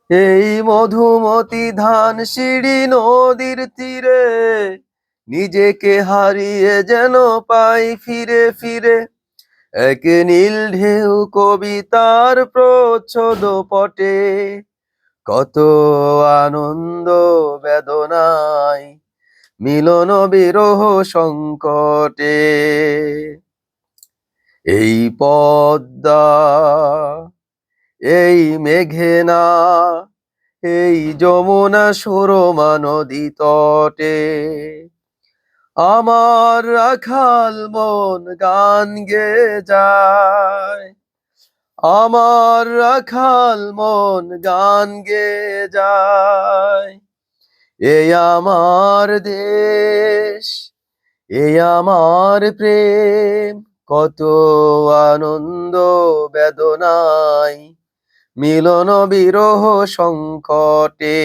এই মধুমতি ধান সিঁড়ি নদীর তীরে নিজেকে হারিয়ে যেন পাই ফিরে ফিরে। এক নীল ঢেউ কবিতার প্রচ্ছদ পটে, কত আনন্দ বেদনায় মিলন বিরহ সংকটে। এই পদ্মা, এই মেঘনা, এই যমুনা সুরমা নদী তটে আমার রাখাল মন গান গেয়ে যায়। আমার রাখাল মন গান গেয়ে যায়। এই আমার দেশ, এই আমার প্রেম, কত আনন্দ বেদনায় মিলন বিরহ সংকটে।